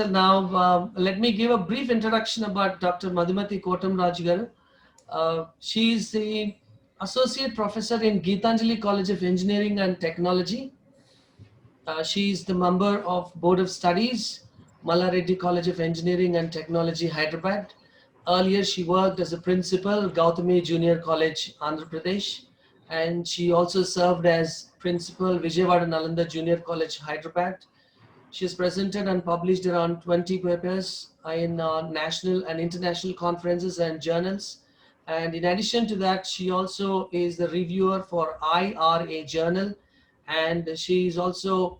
sir. Now, let me give a brief introduction about Dr. Madhumati Kotamraj garu. She is the Associate Professor in Geetanjali College of Engineering and Technology. She is the member of Board of Studies, Mallareddy College of Engineering and Technology, Hyderabad. Earlier, she worked as a principal, Gautami Junior College, Andhra Pradesh. And she also served as principal, Vijayawada Nalanda Junior College, Hyderabad. She has presented and published around 20 papers in national and international conferences and journals. And in addition to that, she also is the reviewer for IRA Journal, and she is also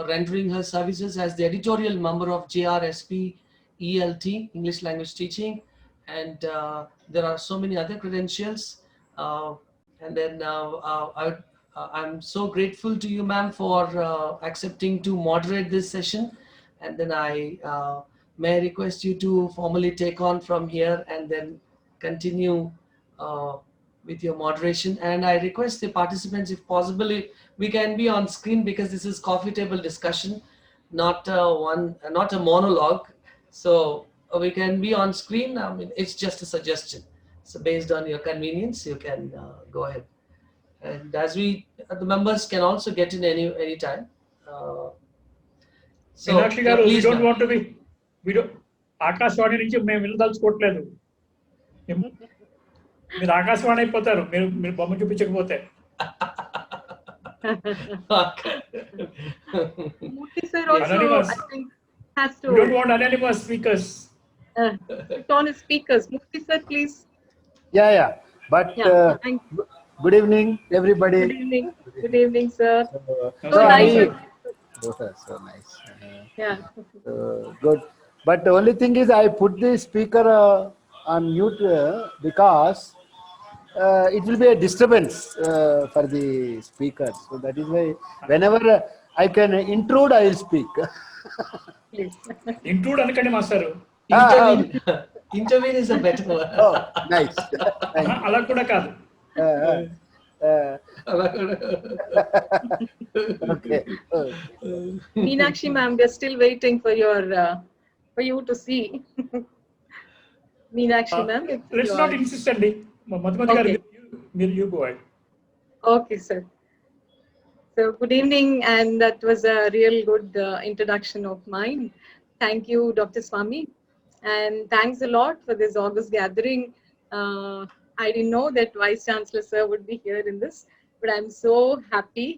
rendering her services as the editorial member of JRSP ELT, English Language Teaching, and there are so many other credentials. And then I'm so grateful to you, ma'am, for accepting to moderate this session. And then may I request you to formally take on from here and then continue uh, with your moderation. And I request the participants, if possible, we can be on screen because this is coffee table discussion, not not a monologue. So we can be on screen. I mean, it's just a suggestion. So based on your convenience, you can go ahead. And as the members can also get in any time. So Meenakshi garu, we please, don't ma'am. want to be, we don't, Akashvani నుంచి మేము వినదలుచుకోవట్లేదు. మీరు ఆకాశవాణి అయిపోతారు మీరు బొమ్మ చూపించకపోతే. Murthy sir also, Anonymous. I think, has to. We don't want anonymous speakers. Put on his speakers. Murthy sir, please. Yeah. But good evening, everybody. Good evening. Good evening, sir. So nice. So nice. Yeah. Good. But the only thing is, I put the speaker on mute because it will be a disturbance for the speaker. So that is why whenever I can intrude, I will speak. Please. Intrude అనకండి మాస్టారు. Intervene is a better word. Oh, nice. అలా కూడా కాదు. Okay. Meenakshi ma'am, we are still waiting for you to see. Meenakshi ma'am. Let's not insist అండి. మధుమతి గారు, you go ahead. Okay, sir. So good evening, and that was a real good introduction of mine. Thank you, Dr. Swami, and thanks a lot for this August gathering. I didn't know that Vice Chancellor sir would be here in this, but I'm so happy.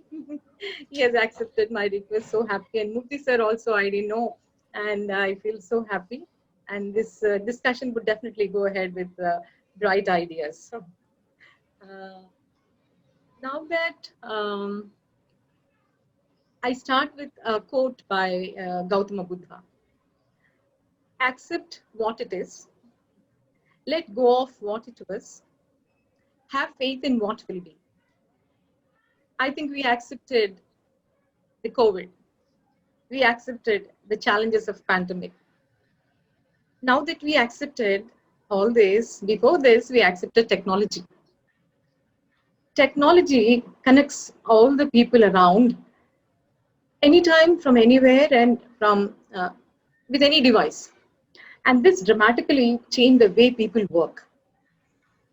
He has accepted my request, so happy. And Murthy sir also, I didn't know, and I feel so happy. And this discussion would definitely go ahead with bright ideas. Now that I start with a quote by Gautama Buddha. Accept what it is. Let go of what it was. Have faith in what will be. I think we accepted the COVID. We accepted the challenges of pandemic. Now that we accepted all this, before this, we accepted technology. Technology connects all the people around, anytime, from anywhere, and from with any device. And this dramatically changed the way people work.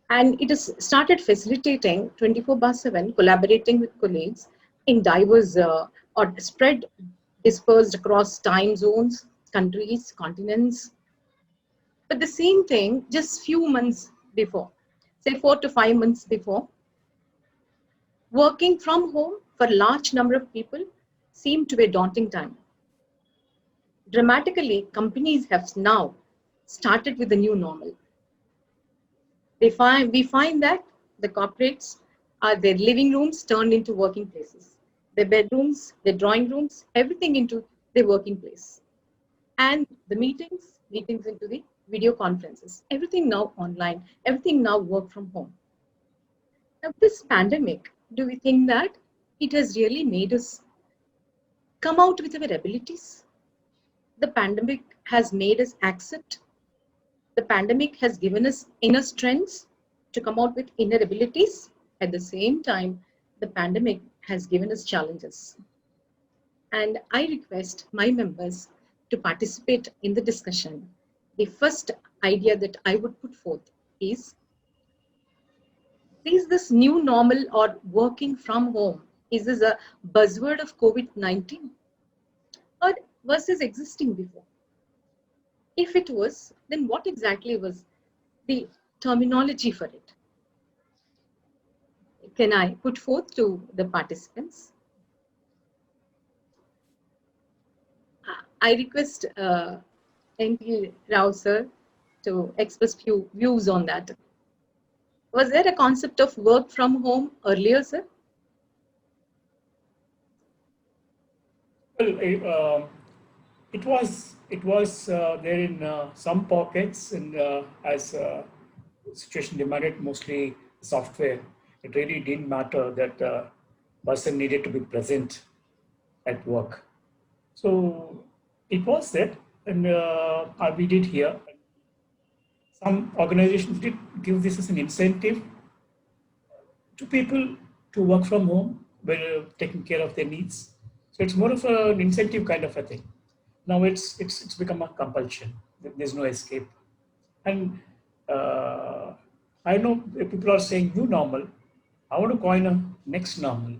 And it has started facilitating 24/7 collaborating with colleagues in diverse or spread dispersed across time zones, countries, continents. But the same thing just few months before, say 4 to 5 months before, working from home for a large number of people seemed to be a daunting time. Dramatically, companies have now started with the new normal. We find that the corporates are their living rooms turned into working places, their bedrooms, their drawing rooms, everything into their working place. And the meetings into the video conferences, everything now online, everything now work from home. Now, this pandemic, do we think that it has really made us come out with our abilities? The pandemic has made us accept. The pandemic has given us inner strengths to come out with inner abilities. At the same time, the pandemic has given us challenges. And I request my members to participate in the discussion, the first idea that I would put forth is this new normal or working from home? Is this a buzzword of COVID-19 or was this existing before? If it was, then what exactly was the terminology for it? Can I put forth to the participants? I request N.T. Rao sir to express few views on that. Was there a concept of work from home earlier, sir? Well, it was there in some pockets, and as situation demanded mostly software, it really didn't matter that person needed to be present at work. So it was that, and we did hear some organizations did give this as an incentive to people to work from home, were taking care of their needs. So it's more of an incentive kind of a thing. Now it's become a compulsion. There's no escape. And I know people are saying new normal. I want to coin a next normal.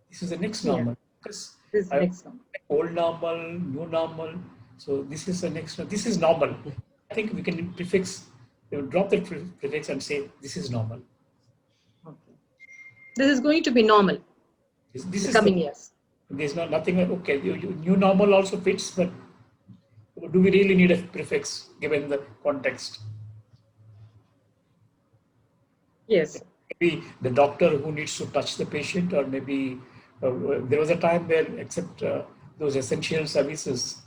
This is the next Yeah. normal because This I next one. old normal, new normal. So this is the next. This is normal. I think we can prefix. We will drop the prefix and say this is normal. Okay. This is going to be normal This in is the the coming years. There's nothing. Okay, new normal also fits, but do we really need a prefix given the context? Yes. Maybe the doctor who needs to touch the patient, or maybe there was a time where, except those essential services,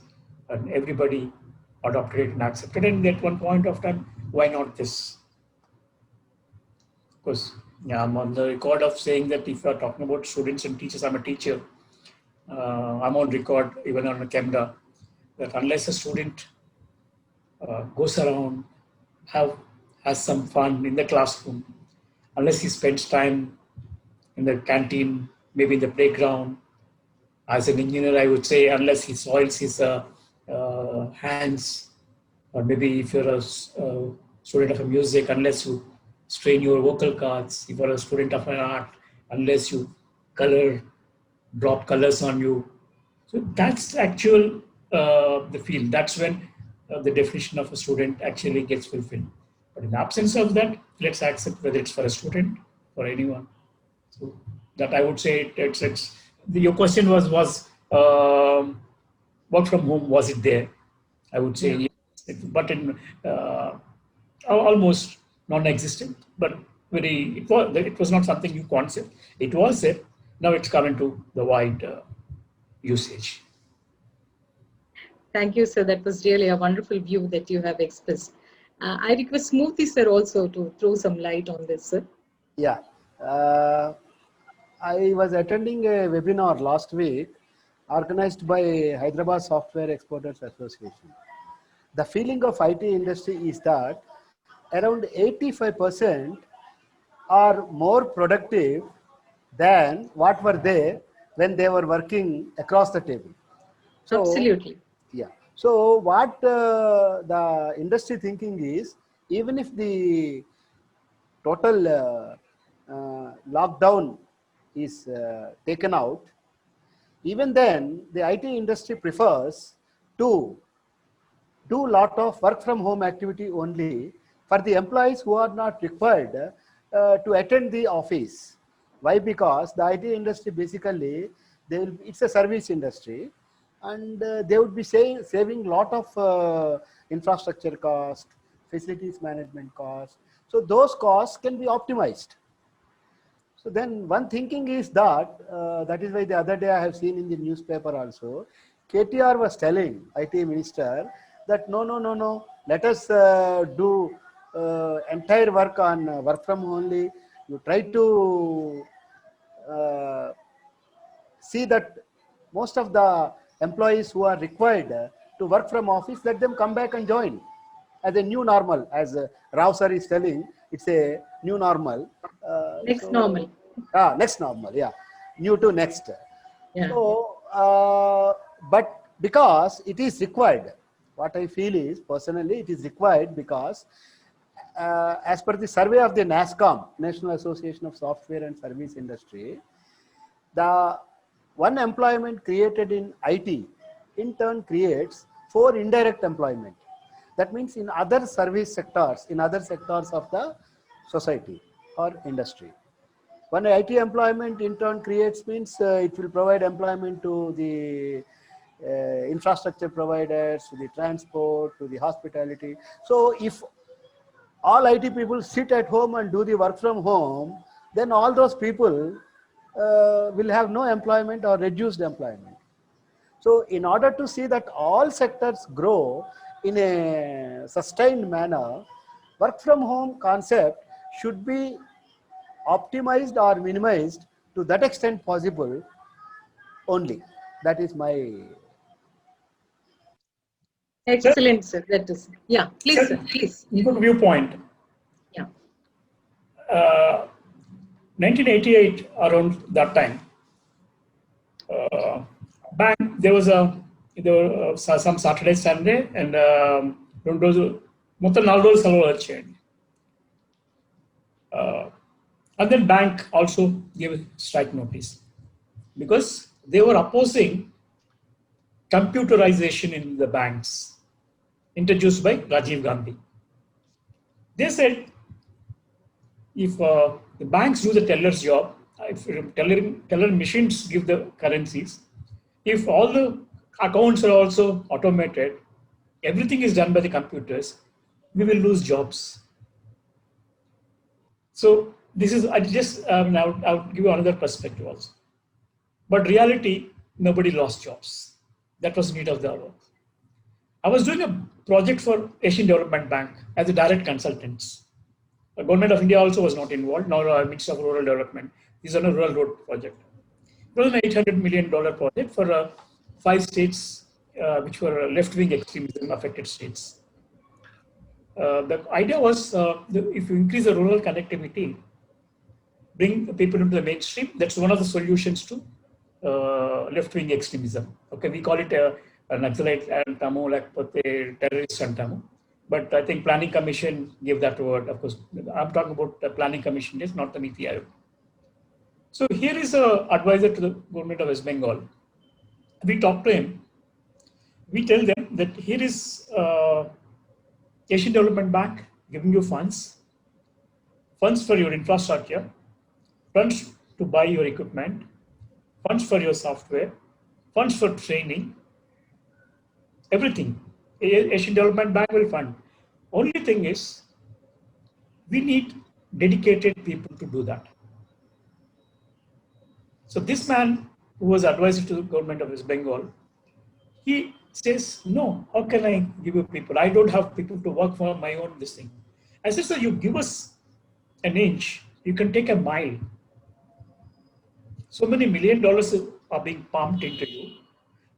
and everybody adopted it and accepted it. And at one point of time, why not this? Of course, yeah, I'm on the record of saying that if you're talking about students and teachers, I'm a teacher. I'm on record, even on a camera, that unless a student goes around, has some fun in the classroom, unless he spends time in the canteen, maybe in the playground, as an engineer, I would say, unless he soils his hands, or maybe if you're a student of a music, unless you strain your vocal cords, if you're a student of an art, unless you drop colors on you. So that's actual the field. That's when the definition of a student actually gets fulfilled. But in the absence of that, let's accept whether it's for a student or anyone. So that I would say your question was work from home, was it there? I would say yes, but in almost non-existent. But it was not something new concept. It was there. Now it's come into the wide usage. Thank you, sir. That was really a wonderful view that you have expressed. I request Smoothie sir also to throw some light on this, sir. Yeah. I was attending a webinar last week organized by Hyderabad Software Exporters Association. The feeling of IT industry is that around 85% are more productive than what were they when they were working across the table. So, Absolutely. yeah. So what the industry thinking is, even if the total lockdown is taken out, even then the IT industry prefers to do a lot of work from home activity only for the employees who are not required to attend the office. Why? Because the IT industry basically, it's a service industry, and they would be saving a lot of infrastructure cost, facilities management cost. So those costs can be optimized. So then one thinking is that, that is why the other day I have seen in the newspaper also, KTR was telling IT minister that no, let us do entire work on work from home only. You try to see that most of the employees who are required to work from office, let them come back and join as a new normal. As Rao sir is telling, it's a new normal. Next normal. Next normal, yeah. New to next. Yeah. So, but because it is required. What I feel is, personally, it is required because as per the survey of the NASSCOM, National Association of Software and Service Industry, the one employment created in IT in turn creates 4 indirect employment. That means in other service sectors, in other sectors of the society or industry. One IT employment in turn creates means it will provide employment to the infrastructure providers, to the transport, to the hospitality. So if all IT people sit at home and do the work from home, then all those people will have no employment or reduced employment. So in order to see that all sectors grow in a sustained manner, work from home concept should be optimized or minimized to that extent possible only. That is my... Excellent, sir. That is, yeah, please, sir, please. Good viewpoint. Yeah. 1988, around that time, bank, there were some Saturday, Sunday, and మొత్తం 4 రోజులు సెలవులు వచ్చేయండి. And then bank also gave a strike notice because they were opposing computerization in the banks introduced by Rajiv Gandhi. They said if the banks do the teller's job, if teller machines give the currencies, if all the accounts are also automated, everything is done by the computers, we will lose jobs. So this is, I would give you another perspective also. But reality, nobody lost jobs. That was need of the hour. I was doing a project for Asian Development Bank as a direct consultant. The Government of India also was not involved, nor Ministry of Rural Development. This is on a rural road project. It was an $800 million project for 5 states which were left-wing extremism affected states. The idea was if you increase the rural connectivity, bring people into the mainstream, that's one of the solutions to left-wing extremism. Okay, we call it an Naxalite antamu, like terrorist antamu. But I think Planning Commission gave that word. Of course, I'm talking about the Planning Commission, yes, not the Niti Aayog. So here is an advisor to the government of West Bengal. We talk to him. We tell them that here is Asian Development Bank giving you funds for your infrastructure, funds to buy your equipment, funds for your software, funds for training, everything. Asian Development Bank will fund. Only thing is, we need dedicated people to do that. So this man, who was advisor to the government of West Bengal, he says, no, how can I give you people? I don't have people to work for my own this thing. I said, sir, you give us an inch, you can take a mile. So many $1 million are being pumped into you.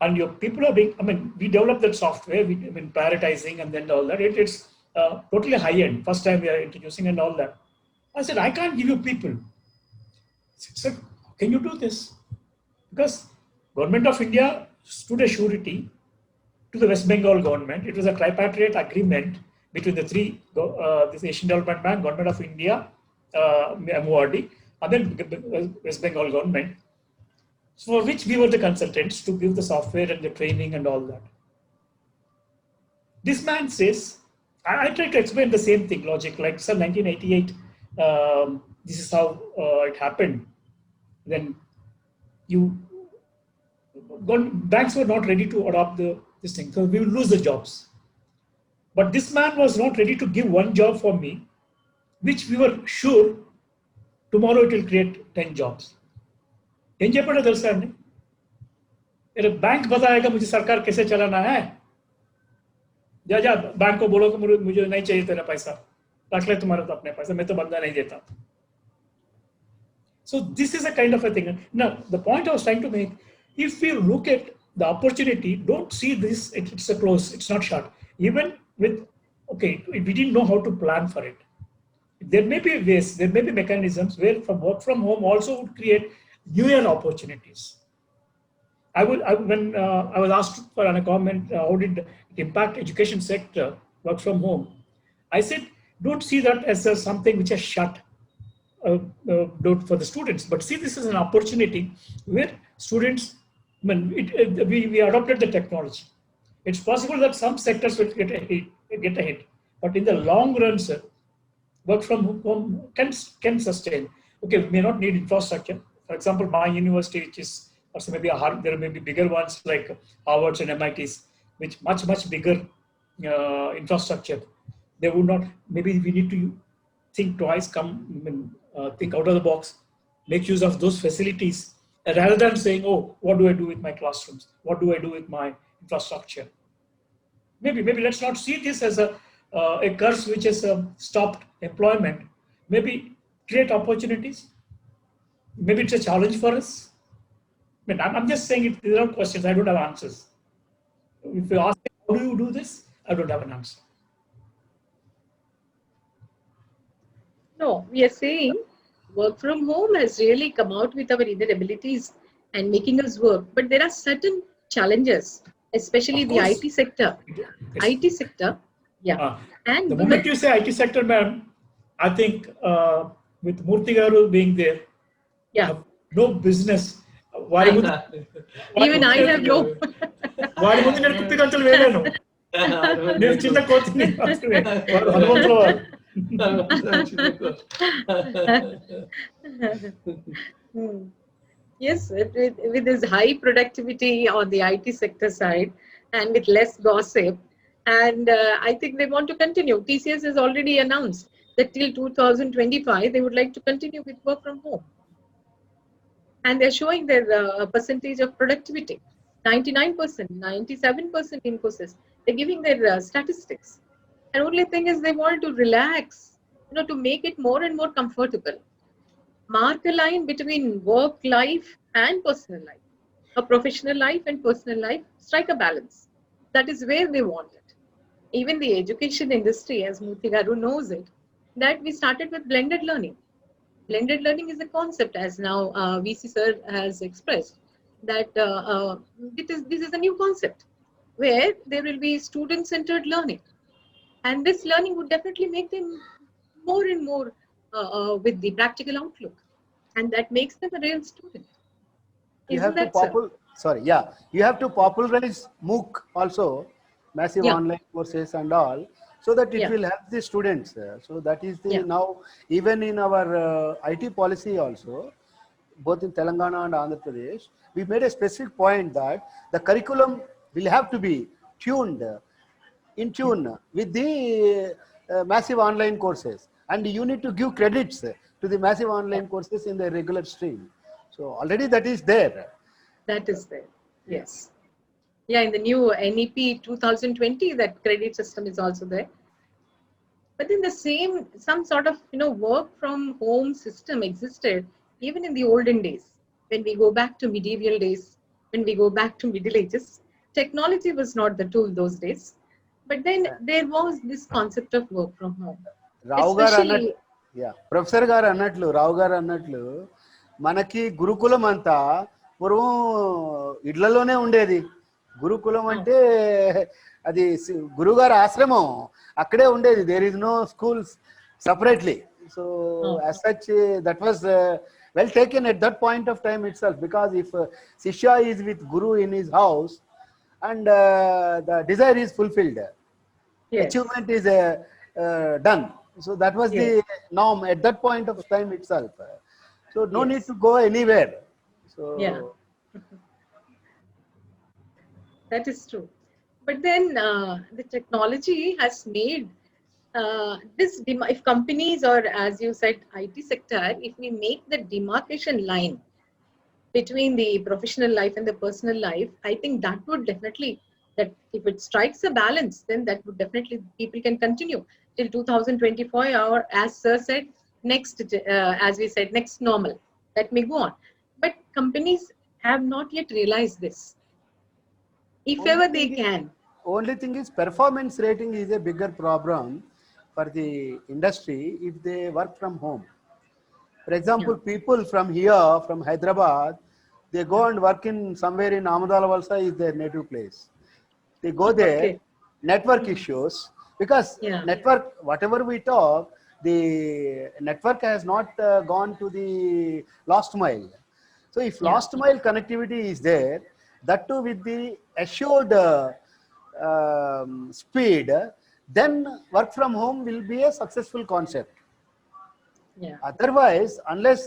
And your people are being, I mean, we developed that software, prioritizing and then all that. It's totally high end. First time we are introducing and all that. I said, I can't give you people. I said, can you do this? Because Government of India stood a surety to the West Bengal government. It was a tripartite agreement between the three, this Asian Development Bank, Government of India, MORD, and then West Bengal government, for which we were the consultants to give the software and the training and all that. This man says, I try to explain the same thing, logic, like, sir, 1988, this is how it happened. Then banks were not ready to adopt this thing, so we will lose the jobs. But this man was not ready to give one job for me, which we were sure tomorrow it will create 10 jobs. ఏం చెప్పాడో తెలుసా అండి, मेरा bank बताएगा मुझे सरकार कैसे चलाना है, जा बैंक को बोलो कि मुझे नहीं चाहिए तेरा पैसा, रख ले तुम्हारा तो अपने पैसा, मैं तो बंदा नहीं देता. So this is a kind of a thing. Now the point I was trying to make, if we look at the opportunity, don't see this, it's a close, it's not shut. Even with, okay, we didn't know how to plan for it. There may be ways, there may be mechanisms where from work from home also would create newer opportunities. when I was asked for a comment, how did it impact education sector, work from home? I said, don't see that as something which is shut door for the students, but see this as an opportunity where students, I mean, we adopted the technology. It's possible that some sectors will get a hit, but in the long run, sir, work from home can sustain. Okay, we may not need infrastructure. For example, my university, which is also maybe there may be bigger ones like Harvard's and MIT's, which much bigger infrastructure. They would not. Maybe we need to think twice, think out of the box, make use of those facilities, rather than saying, "Oh, what do I do with my classrooms? What do I do with my infrastructure?" Maybe let's not see this as a curse which has stopped employment. Maybe create opportunities. Maybe it's a challenge for us. I mean, I'm just saying it. These are questions. I don't have answers. If you ask me, how do you do this? I don't have an answer. No, we are saying work from home has really come out with our inner abilities and making us work. But there are certain challenges, especially Of the course. IT sector. Yes. IT sector, yeah. And The women, moment you say IT sector, ma'am, I think with Murthy Garu being there, yeah, no business. even I have no. వాడి ముందు నేను కుప్పి కంచెలు వేయలేను నేను చిన్న కోతిని మాత్రమే వాడు హనుమంతుల వాడు Yes, with this high productivity on the IT sector side and with less gossip. And I think they want to continue. TCS has already announced that till 2025, they would like to continue with work from home. And they're showing their percentage of productivity, 99%, 97% Infosys. They're giving their statistics. And only thing is they want to relax, to make it more and more comfortable. Mark a line between work life and personal life, a professional life and personal life, strike a balance. That is where they want it. Even the education industry, as Murthy Garu knows it, that we started with blended learning. Blended learning is a concept, as now VC sir has expressed, that this is a new concept where there will be student-centered learning. And this learning would definitely make them more and more with the practical outlook. And that makes them a real student. You have Isn't to that so? you have to popularize MOOC also, massive Yeah. online courses and all, so that it Yeah. will help the students. So that is the Yeah. now even in our IT policy also, both in Telangana and Andhra Pradesh, we made a specific point that the curriculum will have to be tuned in tune with the massive online courses, and you need to give credits to the massive online courses in the regular stream. So already that is there. That is there. Yes. Yeah, in the new NEP 2020, that credit system is also there. But then some sort of, work from home system existed even in the olden days. When we go back to medieval days, when we go back to Middle Ages, technology was not the tool those days. But then there was this concept of work from home. రావు గారు Especially, professor గారు అన్నట్లు రావు గారు అన్నట్లు మనకి గురుకులం అంతా పూర్వం ఇళ్లలోనే ఉండేది. గురుకులం అంటే అది గురుగారి ఆశ్రమం అక్కడే ఉండేది. There is no schools separately. So as such that was well taken at that point of time itself, because if Shishya is with Guru in his house and the desire is fulfilled, yes. achievement is done. So that was the norm at that point of time itself. So no need to go anywhere. So Yeah. That is true. But then the technology has made if companies, or as you said, IT sector, if we make the demarcation line between the professional life and the personal life, I think that would definitely, that if it strikes a balance, then that would definitely, people can continue till 2025, or as sir said, as we said, next normal, that may go on. But companies have not yet realized this. If ever they can. Only thing is performance rating is a bigger problem for the industry if they work from home. For example, people from here, from Hyderabad, They go and work in somewhere in Amadala Valsa is their native place. They go there, Okay. network issues, because Yeah. network, whatever we talk, the network has not gone to the last mile. So if Yeah. last mile connectivity is there, that too with the assured speed, then work from home will be a successful concept. Yeah. Otherwise, unless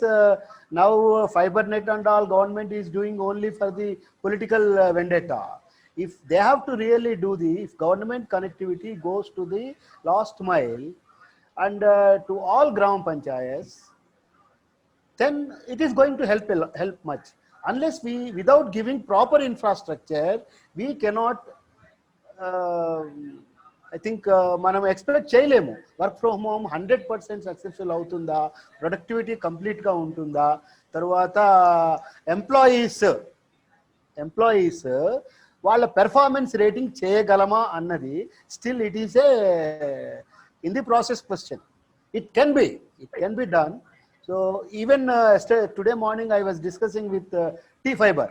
now FiberNet and all government is doing only for the political vendetta, if they have to really do if government connectivity goes to the last mile and to all gram panchayats, then it is going to help much. Unless without giving proper infrastructure, we cannot. I think మనం expect చేయలేము. Work from home 100% successful అవుతుందా, productivity కంప్లీట్గా ఉంటుందా, తర్వాత employees వాళ్ళ performance rating చేయగలమా అన్నది still it is a in the process question. It can be done. So even today morning I was discussing with T-Fiber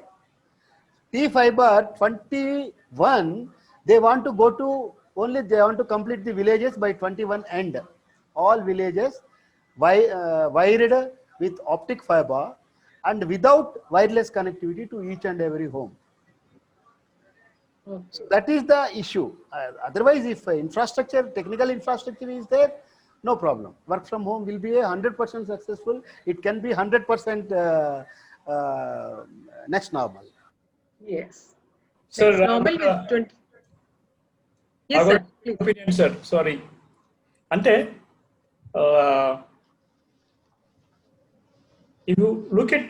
21, they want to go to they want to complete the villages by 21 end. All villages wired with optic fiber and without wireless connectivity to each and every home. Okay. So that is the issue. Otherwise, if technical infrastructure is there, no problem. Work from home will be 100% successful. It can be 100% next normal. Yes. Sir, Next normal with 20. I Yes, got sir. Please. opinion, sir. Sorry. Ante, if you look at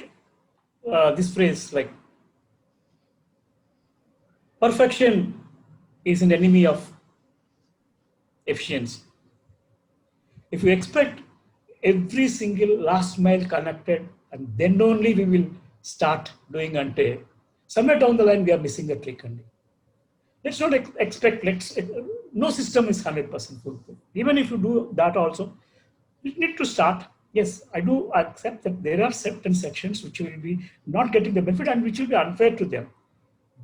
this phrase, like perfection is an enemy of efficiency. If you expect every single last mile connected and then only we will start doing ante, somewhere down the line we are missing the trick. Let's not expect, no system is 100% fulfilled. Even if you do that also, you need to start. Yes, I do accept that there are certain sections which will be not getting the benefit and which will be unfair to them.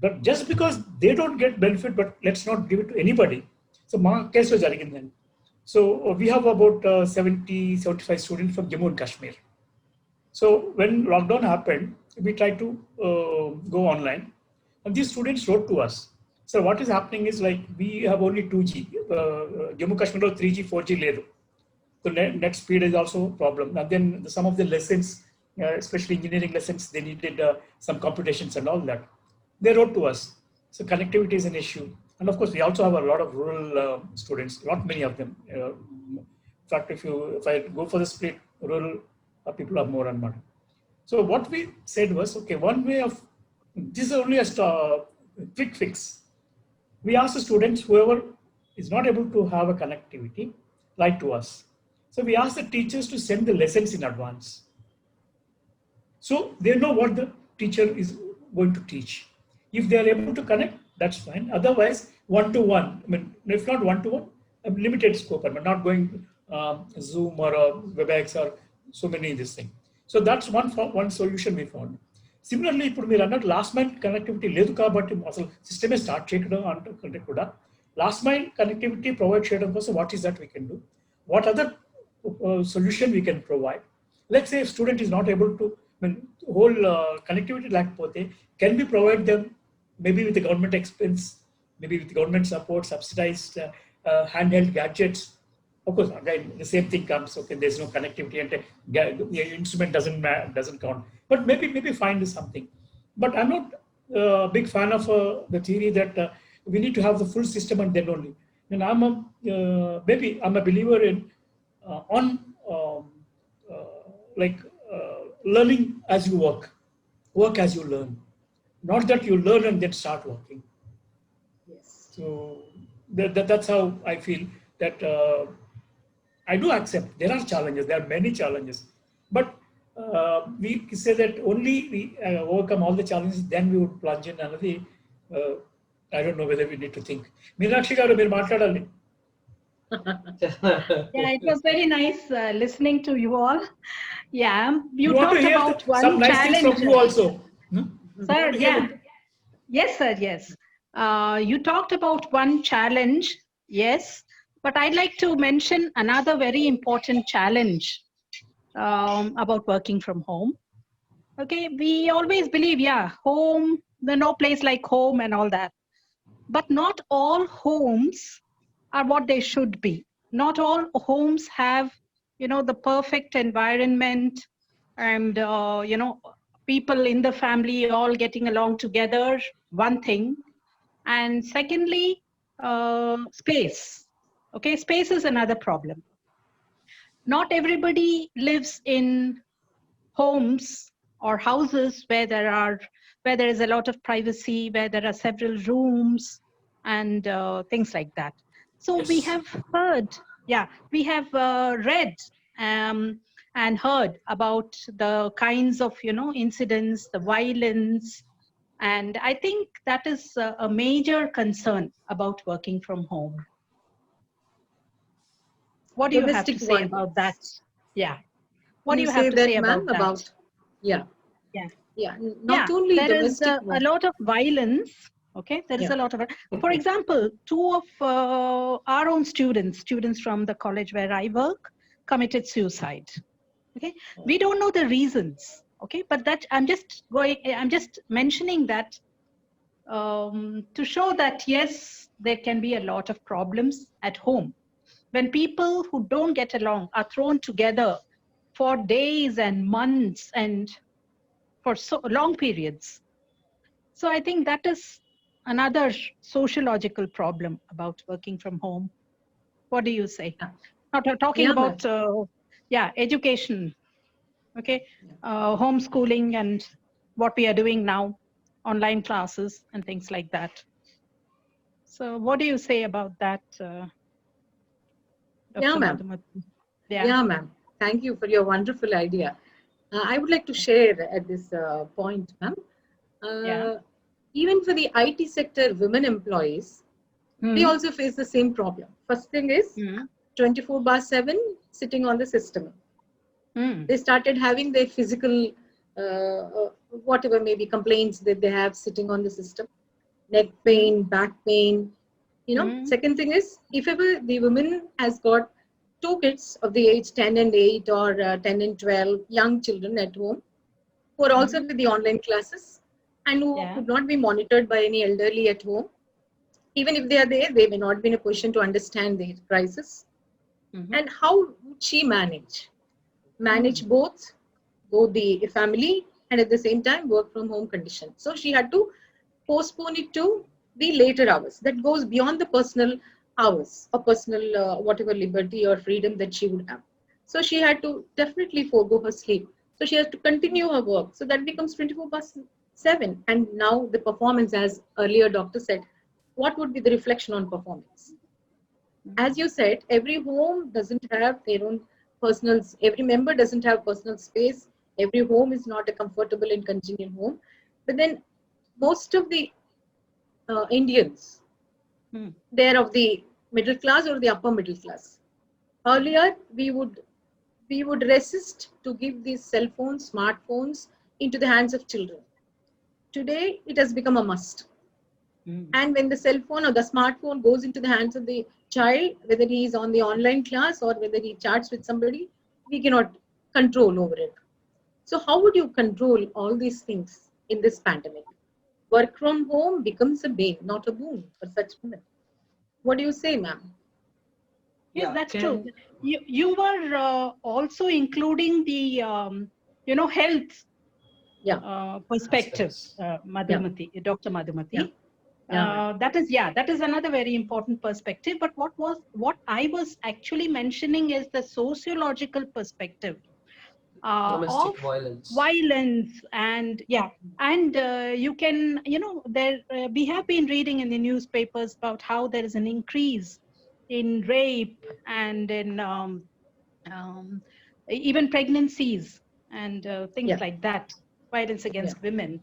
But just because they don't get benefit, but let's not give it to anybody. So my case was జరిగిందండి. So we have about 75 students from Jammu and Kashmir. So when lockdown happened, we tried to go online, and these students wrote to us. So what is happening is like we have only 2G. Jammu Kashmir 3G, 4G ledu. So net speed is also a problem. And then some of the lessons, especially engineering lessons, they needed some computations and all that. They wrote to us. So connectivity is an issue. And of course, we also have a lot of rural students, not many of them. In fact, if I go for the split, rural people are more and more. So what we said was, okay, one way of, this is only a quick fix. We asked the students, whoever is not able to have a connectivity, write to us. So we asked the teachers to send the lessons in advance. So they know what the teacher is going to teach. If they are able to connect, that's fine. Otherwise, one-to-one, I mean, if not one-to-one, a limited scope. I'm not going Zoom or WebEx or so many this thing. So that's one solution we found. Similarly, ఇప్పుడు మీరు అన్నట్టు last mile connectivity లేదు కాబట్టి అసలు సిస్టమే start చేయడం అంటే కూడా last mile connectivity provide చేయడం కోసం what is that we can do, what other solution we can provide. Let's say if student is not able to, I mean, whole connectivity లేకపోతే, can we provide them maybe with the government expense, maybe with government support, subsidized handheld gadgets. Of course, again, the same thing comes, okay, there's no connectivity and the instrument doesn't count. But maybe find something. But I'm not a big fan of the theory that we need to have the full system and then only. And I'm a believer in learning as you work as you learn. Not that you learn and then start working. Yes. So that's how I feel that I do accept there are challenges, there are many challenges. But we say that only we overcome all the challenges, then we would plunge in another. I don't know whether we need to think. Meenakshi garu, meer maatladali. Yeah, it was very nice listening to you all. Yeah, you want to talked hear about one some nice things challenge. from you also. No? Sir, yeah. Yes, sir, yes. You talked about one challenge, yes, but I'd like to mention another very important challenge about working from home. Okay, we always believe, yeah, home, there's no place like home and all that. But not all homes are what they should be. Not all homes have, the perfect environment and, people in the family all getting along together, one thing. And secondly, space. Okay, space is another problem. Not everybody lives in homes or houses where there is a lot of privacy, where there are several rooms and things like that. So we Yes. have heard, we have read and heard about the kinds of incidents, the violence, and I think that is a major concern about working from home. What do you have to Domestic say about that? violence. Yeah. What do You you have say to say that, about ma'am, that? about, yeah, Yeah. yeah, not Yeah, only there is domestic a violence. lot of violence. Okay, there is Yeah. a lot of, for example, two of our own students from the college where I work, committed suicide. Okay, we don't know the reasons. Okay, but that I'm just mentioning that to show that yes, there can be a lot of problems at home when people who don't get along are thrown together for days and months and for so long periods. So I think that is another sociological problem about working from home. What do you say? Yeah, Not talking yeah, ma'am. about, education, okay, Yeah. homeschooling and what we are doing now, online classes and things like that. So what do you say about that, Yeah, Dr. ma'am. Madhumati? Yeah, Yeah, ma'am. Thank you for your wonderful idea. I would like to share at this point, ma'am. yeah. Even for the IT sector, women employees, they Mm, also face the same problem. First thing is mm, 24/7 sitting on the system. mm, They started having their physical, whatever maybe complaints that they have sitting on the system, neck mm, pain, back pain. mm, Second thing is, if ever the woman has got two kids of the age 10 and 8 or 10 and 12 young children at home who are also mm, with the online classes and who yeah. could not be monitored by any elderly at home, even if they are there, they may not be in a position to understand their crisis. Mm-hmm. And how would she manage? Mm, Manage both the family and at the same time work from home condition. So she had to postpone it to the later hours. That goes beyond the personal hours or personal whatever liberty or freedom that she would have. So she had to definitely forego her sleep. So she has to continue her work. So that becomes 24/7. And now the performance, as earlier doctor said, what would be the reflection on performance? As you said, every home doesn't have their own personal, every member doesn't have personal space. Every home is not a comfortable and congenial home. But then most of the Indians, mm, they're of the middle class or the upper middle class. Earlier, we would resist to give these cell phones, smartphones into the hands of children. Today, it has become a must. mm, And when the cell phone or the smartphone goes into the hands of the child, whether he is on the online class or whether he chats with somebody, we cannot control over it. So, how would you control all these things in this pandemic? Work from home becomes a bane, not a boon for such women. What do you say, ma'am? yes, Yeah. that's true. Can You were also including the health Yeah, perspective, aspects. yeah, Madhumati, Dr. yeah, Madhumati. yeah, ma'am. That is another very important perspective. But what I was actually mentioning is the sociological perspective of Domestic violence. violence and you can there we have been reading in the newspapers about how there is an increase in rape and in um, even pregnancies and things Yeah, like that, violence yeah, against women.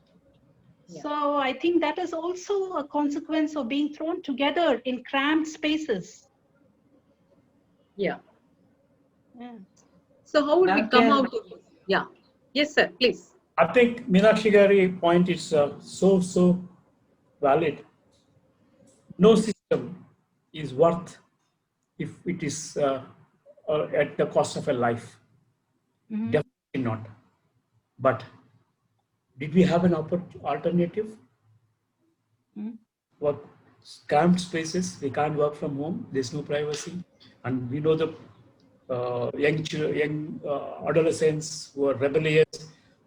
yeah, So I think that is also a consequence of being thrown together in cramped spaces. yeah. Yeah. So, how would we That come can out of this? Yeah. Yes, sir, please. I think Meenakshi Gari point is so valid. No system is worth if it is at the cost of a life. Mhm. Definitely not. But did we have an alternative? Mhm. What cramped spaces? We can't work from home. There's no privacy, and we know the young adolescents who are rebellious,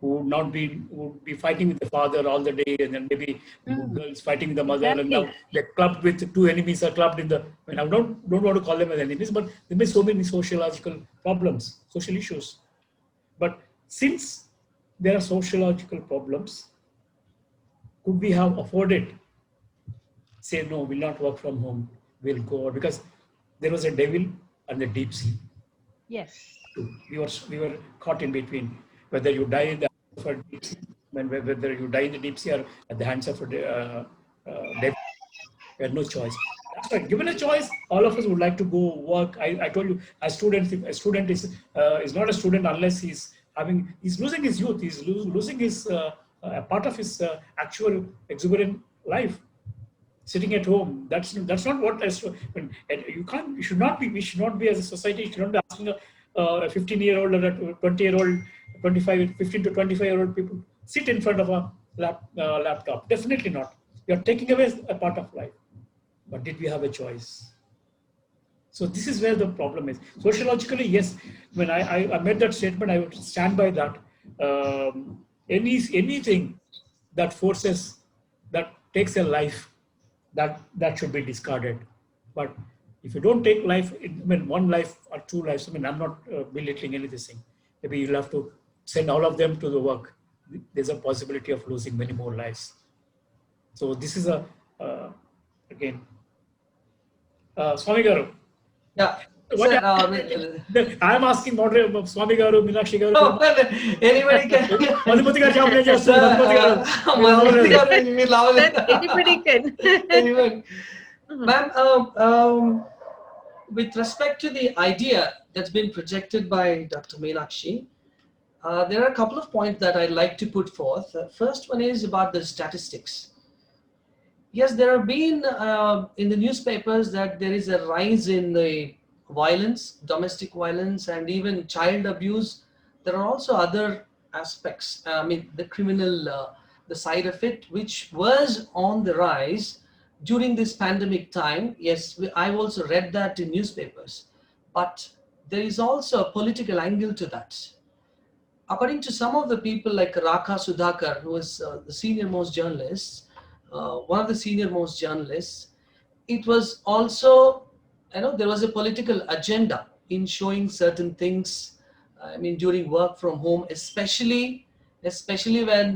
who would be fighting with the father all the day, and then maybe girls fighting with the mother, and Exactly. now they're clubbed with two enemies are clubbed in the. I mean, I don't want to call them as enemies, but there may be so many sociological problems, social issues. But since there are sociological problems, could we have afforded say no, we'll not work from home, we'll go out because there was a devil and the deep sea. Yes. We were caught in between. Whether you die in the hands of a deep sea, whether you die in the deep sea or at the hands of a devil, we had no choice. That's right. Given a choice, all of us would like to go work. I told you, a student, if a student is not a student unless he's losing his youth, he's losing his a part of his actual exuberant life sitting at home. That's not what you should not be. We should not be as a society. You should not be asking a 15-year-old or a 20-year-old, 25, 15 to 25-year-old people sit in front of a laptop. Definitely not. You're taking away a part of life. But did we have a choice? So this is where the problem is. Sociologically, yes. When I made that statement, I would stand by that. Anything that forces, that takes a life, that should be discarded. But if you don't take life, one life or two lives, I'm not belittling anything. Maybe you'll have to send all of them to the work. There's a possibility of losing many more lives. So this is again, Swami Garu. Yeah. What Sir, I am asking moderator Swami Garu, Meenakshi Garu. anybody can. Madhumati garu job చేస్తున్నారు. Sir, Madhumati garu. Madhumati garu, you love it. That anybody can. Anyone. Ma'am, with respect to the idea that's been projected by Dr. Meenakshi, there are a couple of points that I'd like to put forth. First one is about the statistics. Yes, there have been in the newspapers that there is a rise in the violence, domestic violence, and even child abuse. There are also other aspects, the criminal, the side of it, which was on the rise during this pandemic time. Yes, I've also read that in newspapers, but there is also a political angle to that. According to some of the people like Raka Sudhakar, who is the senior most journalist, one of the senior most journalists, it was also, there was a political agenda in showing certain things, during work from home, especially when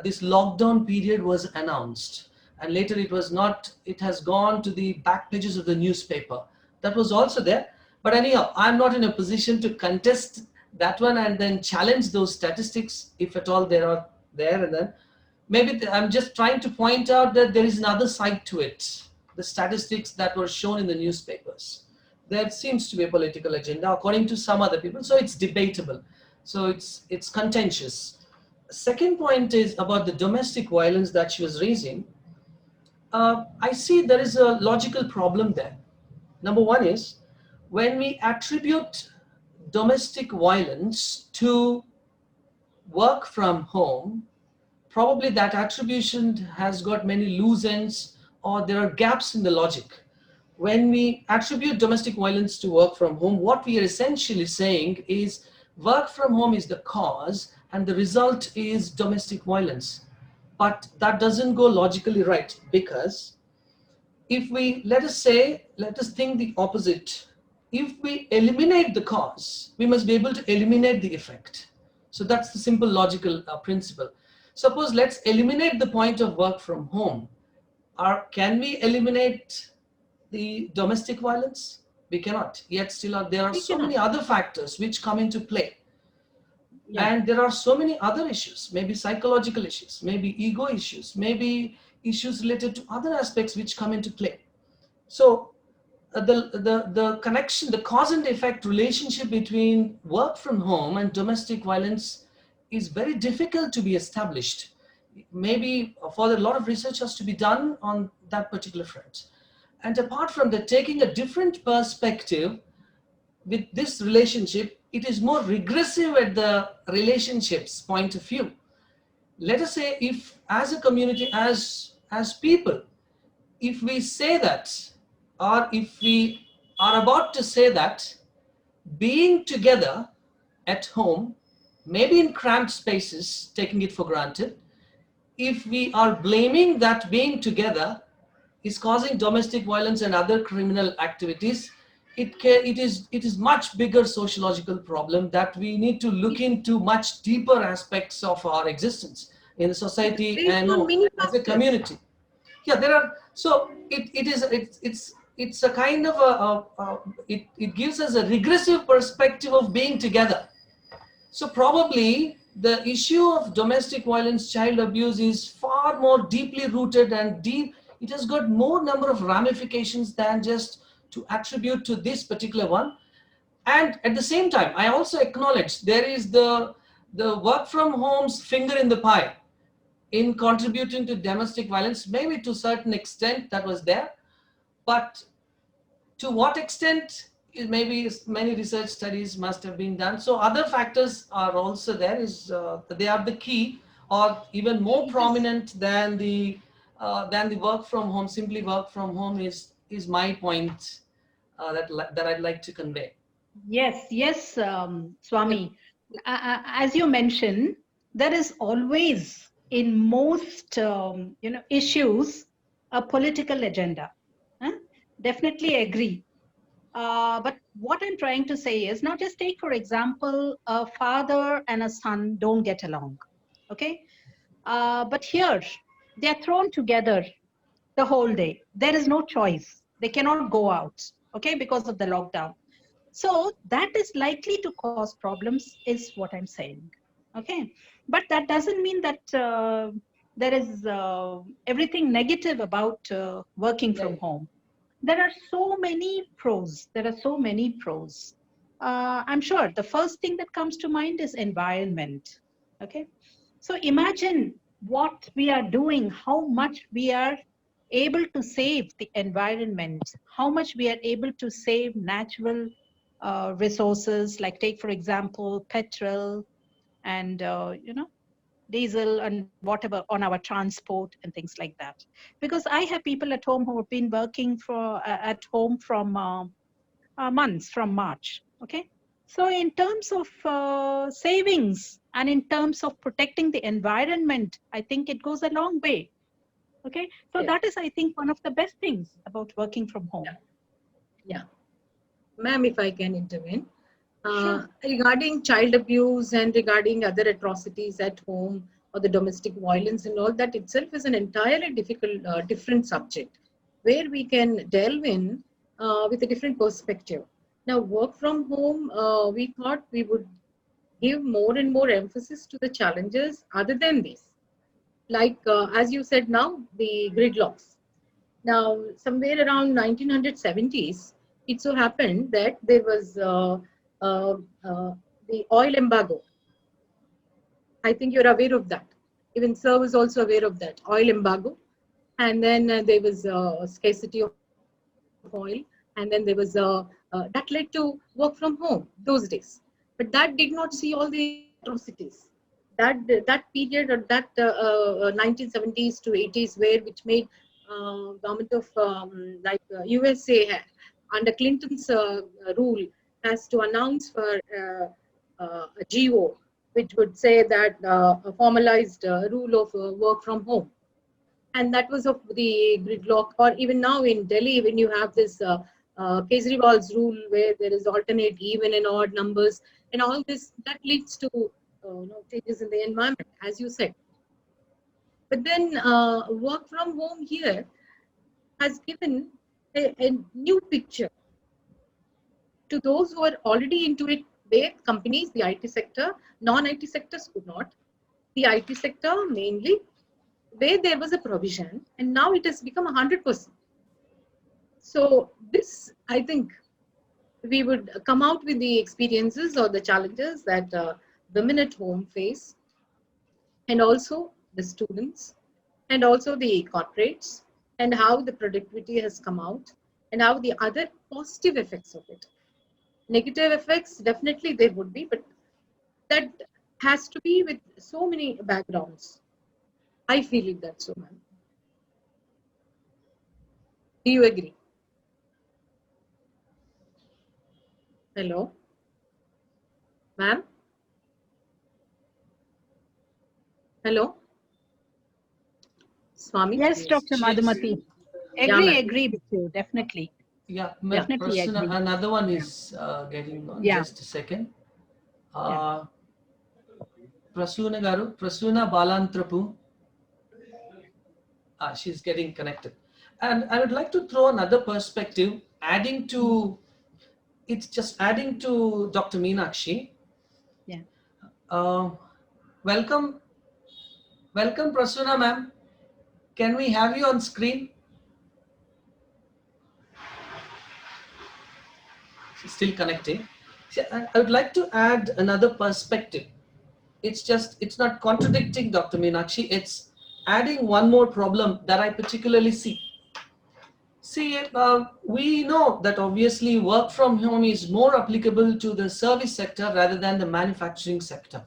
this lockdown period was announced. And later it has gone to the back pages of the newspaper. That was also there. But anyhow, I'm not in a position to contest that one and then challenge those statistics, if at all they are there. And then maybe I'm just trying to point out that there is another side to it. The statistics that were shown in the newspapers, there seems to be a political agenda according to some other people. So it's debatable. So it's contentious. Second point is about the domestic violence that she was raising. I see there is a logical problem there. Number one is, when we attribute domestic violence to work from home, probably that attribution has got many loose ends, or there are gaps in the logic. When we attribute domestic violence to work from home, what we are essentially saying is work from home is the cause and the result is domestic violence. But that doesn't go logically right, because if we, let us think the opposite. If we eliminate the cause, we must be able to eliminate the effect. So that's the simple logical principle. Suppose let's eliminate the point of work from home. Can we eliminate the domestic violence? We cannot. Yet still there are so many other factors which come into play. Yeah. And there are so many other issues, maybe psychological issues, maybe ego issues, maybe issues related to other aspects which come into play. So the connection, the cause and effect relationship between work from home and domestic violence is very difficult to be established. Maybe for a lot of research has to be done on that particular front. And apart from that, taking a different perspective with this relationship, it is more regressive at the relationships point of view. Let us say, if as a community, as people, if we say that, or if we are about to say that being together at home, maybe in cramped spaces, taking it for granted, if we are blaming that being together is causing domestic violence and other criminal activities, it is much bigger sociological problem that we need to look into much deeper aspects of our existence in the society Based and on many as a factors. community. Yeah, there are, so it's a kind of it gives us a regressive perspective of being together. So probably the issue of domestic violence, child abuse is far more deeply rooted and deep. It has got more number of ramifications than just to attribute to this particular one. And at the same time, I also acknowledge there is the work from home's finger in the pie in contributing to domestic violence. Maybe to a certain extent that was there, but to what extent is maybe many research studies must have been done. So other factors are also there, is they are the key or even more prominent than the work from home. Simply work from home is my point that I'd like to convey. Yes, Swami. As you mentioned, there is always in most issues a political agenda. Huh? Definitely agree. But what I'm trying to say is, now just take for example, a father and a son don't get along. Okay, but here they are thrown together the whole day. There is no choice. They cannot go out. Okay, because of the lockdown. So that is likely to cause problems, is what I'm saying. Okay, but that doesn't mean that there is everything negative about working from home. There are so many pros. There are so many pros. I'm sure the first thing that comes to mind is environment. Okay, so imagine what we are doing, how much we are able to save the environment, how much we are able to save natural resources, like take for example petrol and diesel and whatever on our transport and things like that. Because I have people at home who have been working at home from months, from March. Okay, so in terms of savings and in terms of protecting the environment, I think it goes a long way. Okay, so that is, I think, one of the best things about working from home. Yeah. Ma'am, if I can intervene. Sure. Regarding child abuse and regarding other atrocities at home or the domestic violence and all, that itself is an entirely different subject where we can delve in with a different perspective. Now, work from home, we thought we would give more and more emphasis to the challenges other than this. Like, as you said now, the gridlocks. Now, somewhere around 1970s, it so happened that there was the oil embargo. I think you're aware of that. Even Sir was also aware of that, oil embargo. And then there was scarcity of oil. And then there was, that led to work from home those days. But that did not see all the atrocities. That period, or that 1970s to 80s, which made government of USA under Clinton's rule has to announce for a GO, which would say that a formalized rule of work from home. And that was of the gridlock. Or even now in Delhi, when you have this Kejriwal's rule where there is alternate even and odd numbers, and all this, that leads to changes in the environment, as you said. But then work from home here has given a new picture to those who are already into it, where companies, the IT sector, non-IT sectors could not. The IT sector mainly, where there was a provision, and now it has become 100%. So this, I think, we would come out with the experiences or the challenges that women at home face, and also the students, and also the corporates, and how the productivity has come out, and how the other positive effects of it. Negative effects, definitely there would be, but that has to be with so many backgrounds. I feel it that so, ma'am. Do you agree? Hello? Ma'am? Hello? Swami? Yes, Dr. She- Madhumati. Yeah, ma'am. Agree with you, definitely. Yeah, Definitely Prasanna, agree. another one is getting on. Yeah. Just a second. Prasuna Garu, Prasuna Balantrapu. She's getting connected. And I would like to throw another perspective, adding to Dr. Meenakshi. Yeah. Welcome, Prasuna ma'am. Can we have you on screen? She's still connecting. See, I would like to add another perspective. It's not contradicting Dr. Meenakshi. It's adding one more problem that I particularly see. See, we know that obviously work from home is more applicable to the service sector rather than the manufacturing sector.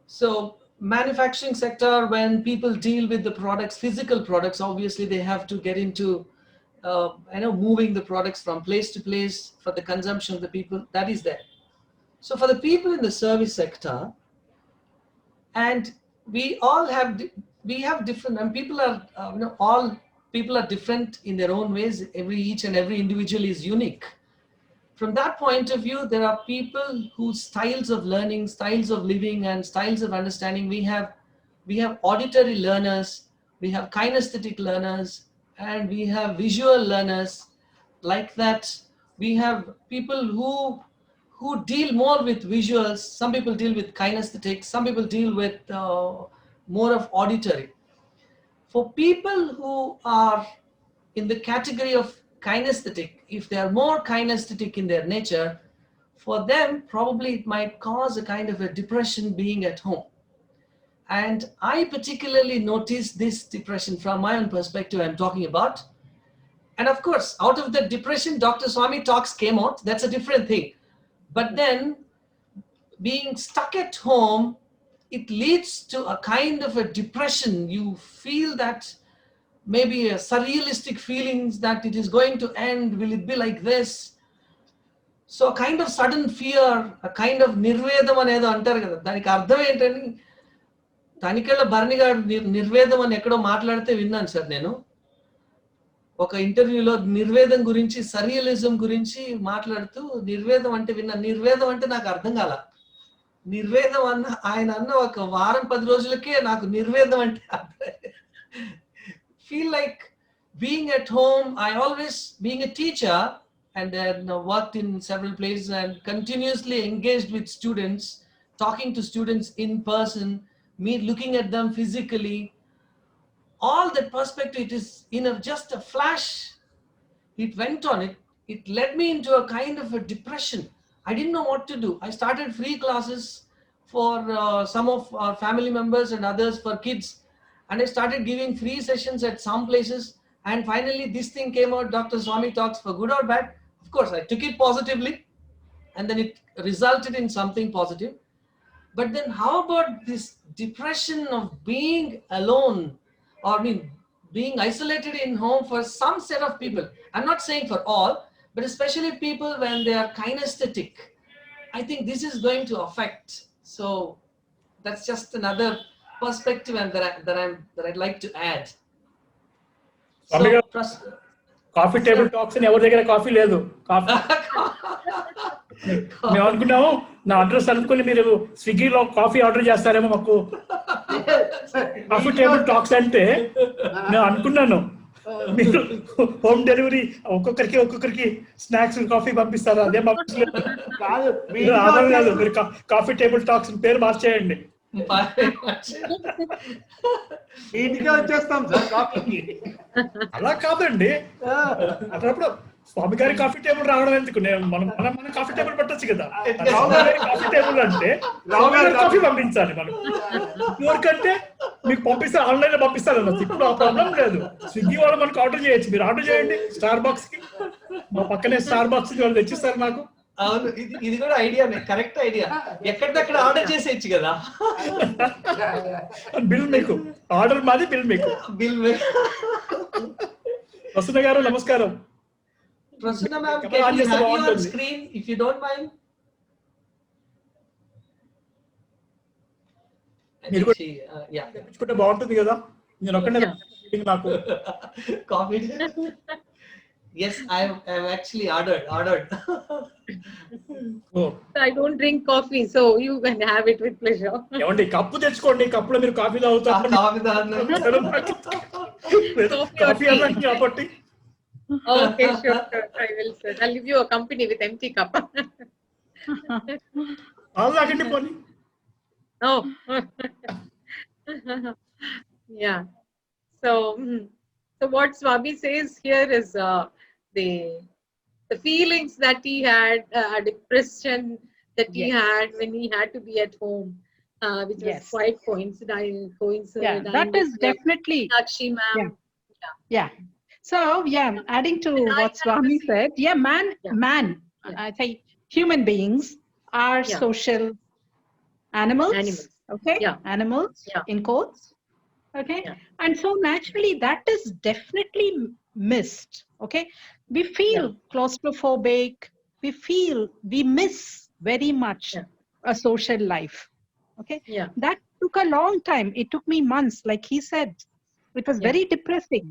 So manufacturing sector, when people deal with the products, physical products, obviously they have to get into moving the products from place to place for the consumption of the people. That is there. So for the people in the service sector, and we have different, and people are all people are different in their own ways. Each and every individual is unique. From that point of view, there are people whose styles of learning, styles of living, and styles of understanding. We have auditory learners, we have kinesthetic learners, and we have visual learners. Like that, we have people who deal more with visuals. Some people deal with kinesthetic, some people deal with more of auditory. For people who are in the category of kinesthetic, if they are more kinesthetic in their nature, for them probably it might cause a kind of a depression being at home. And I particularly noticed this depression from my own perspective I'm talking about. And of course, out of the depression, Dr. Swami Talks came out. That's a different thing. But then being stuck at home, it leads to a kind of a depression. You feel that maybe a surrealistic feelings that it is going to end. Will it be like this? So a kind of sudden fear, a kind of nirvedam anedo antaru kada. Daniki ardham entani Tanikella Bharani garu nirvedam అని ఎక్కడో మాట్లాడితే విన్నాను sir నేను. ఒక ఇంటర్వ్యూలో నిర్వేదం గురించి, సరియలిజం గురించి మాట్లాడుతూ నిర్వేదం అంటే విన్నా. నిర్వేదం అంటే నాకు అర్థం కాల. నిర్వేదం ఆయన అన్న ఒక వారం 10 రోజులకే నాకు నిర్వేదం అంటే feel like being at home. I always, being a teacher and then worked in several places and continuously engaged with students, talking to students in person, me looking at them physically, all that perspective, it is just a flash. It went on. It led me into a kind of a depression. I didn't know what to do. I started free classes for some of our family members and others for kids. And I started giving free sessions at some places. And finally, this thing came out, Dr. Swami Talks, for good or bad. Of course, I took it positively. And then it resulted in something positive. But then how about this depression of being alone? Or being isolated in home for some set of people. I'm not saying for all, but especially people when they are kinesthetic. I think this is going to affect. So that's just another perspective and that I'd like to add. Coffee table talks అని ఎవరి దగ్గర coffee లేదు. మేము అనుకున్నాము నా address అనుకుని మీరు స్విగ్గీలో కాఫీ ఆర్డర్ చేస్తారేమో మాకు. కాఫీ టేబుల్ టాక్స్ అంటే నేను అనుకున్నాను మీరు హోమ్ డెలివరీ ఒక్కొక్కరికి స్నాక్స్ కాఫీ పంపిస్తారా? అదే మాకు కాదు. మీరు కాఫీ టేబుల్ టాక్స్ పేరు మార్చేయండి. ఇంటికే వచ్చేస్తాం సార్ కాఫీకి. అలా కాదండి, అప్పుడు స్వామి గారి కాఫీ టేబుల్ రావడం ఎందుకు? మనం కాఫీ టేబుల్ పెట్టచ్చు కదా. రావు గారి కాఫీ టేబుల్ అంటే స్వామి గారి కాఫీ పంపించాలి మనం. ఎవరికంటే మీకు పంపిస్తారు, ఆన్లైన్ లో పంపిస్తారు అన్నది. ఇప్పుడు ఆ ప్రాబ్లం లేదు. స్విగ్గీ వాళ్ళు మనకు ఆర్డర్ చేయొచ్చు. మీరు ఆర్డర్ చేయండి స్టార్ బాక్స్ కి. మా పక్కనే స్టార్ బాక్స్ వాళ్ళు తెచ్చిస్తారు నాకు. అవును, ఇది కూడా ఐడియానే, కరెక్ట్ ఐడియా. ఎక్కడిదక్కడ ఆర్డర్ చేసేయచ్చు కదా. బిల్ మీకు, ఆర్డర్ మాది, బిల్ మీకు. బిల్ వసుధ గారు నమస్కారం. Prasanna ma'am, can you have you on screen if you don't mind? తెప్పించుకుంటే బాగుంటుంది కదా. నేను ఒక్కడే నాకు coffee. Yes, I've actually ordered. Oh. I don't drink coffee, so you can have it with pleasure. ఏమండి, cup తెచ్చుకోండి, కప్పులో మీరు కాఫీ తాగుతారు. కాఫీ అన్నాను కాబట్టి. Okay, sure. I will, sir. I'll give you a company with empty cup. అలాగండి పోనీ. Oh. Yeah. So what Swami says here is the feelings that he had, depression that he had when he had to be at home, which was quite coincident. Yeah, that is definitely. Sakshi ma'am. Yeah. So adding to what Swami said, man, I think human beings are social animals. Okay, animals in quotes. Okay, and so naturally that is definitely missed. Okay, we feel claustrophobic. We miss very much a social life. Okay, that took a long time. It took me months, like he said. It was very depressing.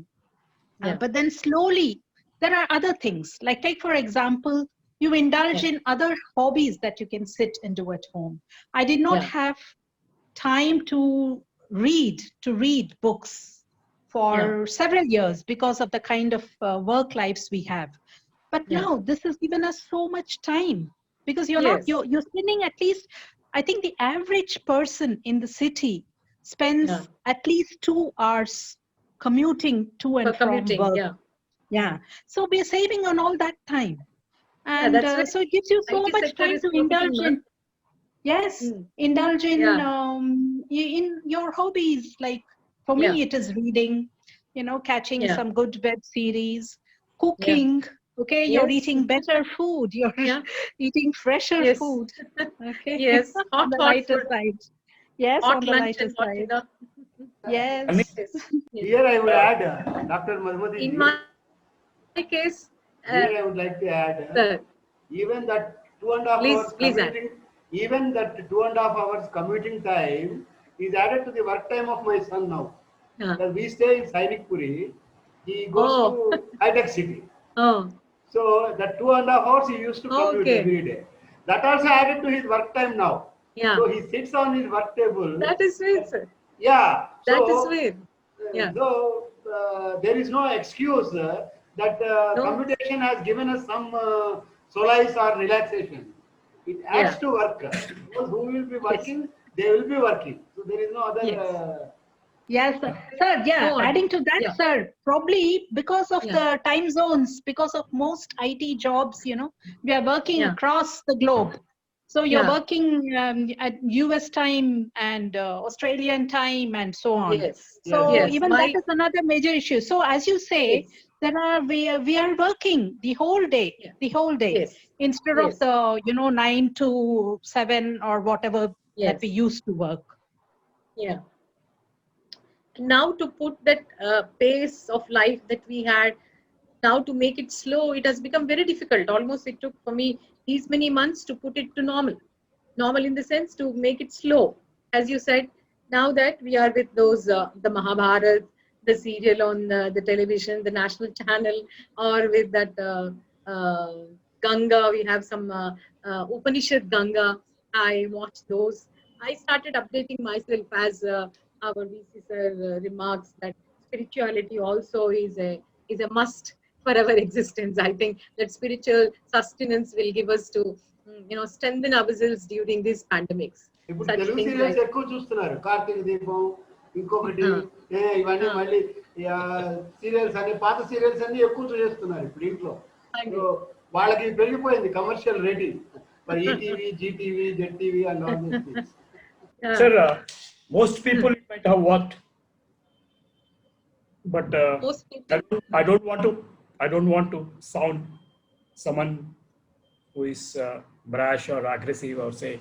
But then slowly there are other things, like take for example, you indulge in other hobbies that you can sit and do at home. I did not have time to read books for several years because of the kind of work lives we have. But now this has given us so much time, because you're spending at least, I think the average person in the city spends at least 2 hours commuting to and from work. So we are saving on all that time, and so it gives you so much time to indulge in in your hobbies. Like for me it is reading, catching some good web series, cooking. Okay, you're eating better food, you're eating fresher food. Okay, on the lighter side. On the lighter side. Yes. Here I would add, Dr. Madhumati. In my case, here I would like to add, even that 2.5 hours commuting, even that 2.5 hours commuting time is added to the work time of my son now. Because we stay in Sainikpuri, he goes to high-tech city. So that 2.5 hours he used to commute every day. That also added to his work time now. So he sits on his work table. That is sweet, sir. That is sweet. So there is no excuse that commutation has given us some solace or relaxation. It adds to work. Those who will be working, they will be working. So there is no other. Yes, sir. Adding to that, sir, probably because of the time zones, because of most IT jobs, we are working across the globe. So you're working at US time and Australian time and so on. So even that is another major issue. So as you say, we are working the whole day, instead of the 9 to 7 or whatever that we used to work. Now to put that pace of life that we had, now to make it slow, it has become very difficult. Almost it took for me these many months to put it to normal in the sense to make it slow. As you said, now that we are with those the Mahabharat, the serial on the television, the national channel, or with that Ganga, we have some Upanishad Ganga. I watched those. I started updating myself as our VC sir remarks that spirituality also is a must for our existence. I think that spiritual sustenance will give us to strengthen ourselves during these pandemics. ఇప్పుడు Telugu serials ఎక్కువ చూస్తున్నారు. కార్తీక దీపం, ఇంకొకటి ఇవన్నీ మళ్ళీ serials అన్ని పాత serials అన్ని ఎక్కువ చూసేస్తున్నారు ఇప్పుడు ఇంట్లో. సో వాళ్ళకి పెరిగిపోయింది కమర్షియల్ రేటింగ్ మరి ETV, GTV, ZTV and all these things. Sir, most people might have worked, but Most people. I don't want to sound someone who is brash or aggressive or say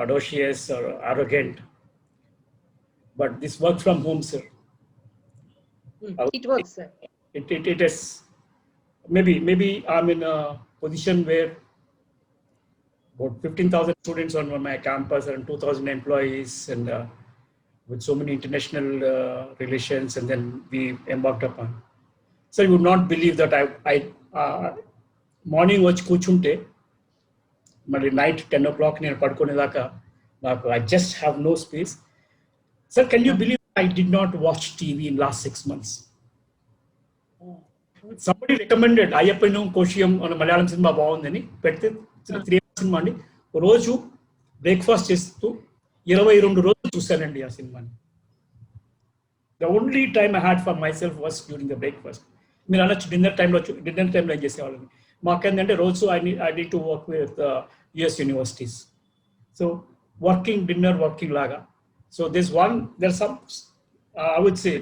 audacious or arrogant. But this work from home, sir. It works, sir. It is maybe I'm in a position where about 15,000 students on my campus and 2,000 employees and with so many international relations, and then we embarked upon. So you would not believe that I morning వచ్చి కూర్చుంటే మరి night 10 o'clock నేను పడుకునేదాకా నాకు I just have no space. Sir, can you believe I did not watch TV in last 6 months? Somebody recommended అయ్యప్పను Koshiyum అనే Malayalam cinema బాగుందని పెడితే 3 cinema అండి. రోజు బ్రేక్ఫాస్ట్ చేస్తూ 22 రోజులు చూశానండి ఆ సినిమాని. The only time I had for myself was during the breakfast. మీరు అనొచ్చు డిన్నర్ టైంలో ఏం చేసేవాళ్ళని. మాకేంటంటే రోజు I need to work with US universities. So working లాగా. So there's some, I would say,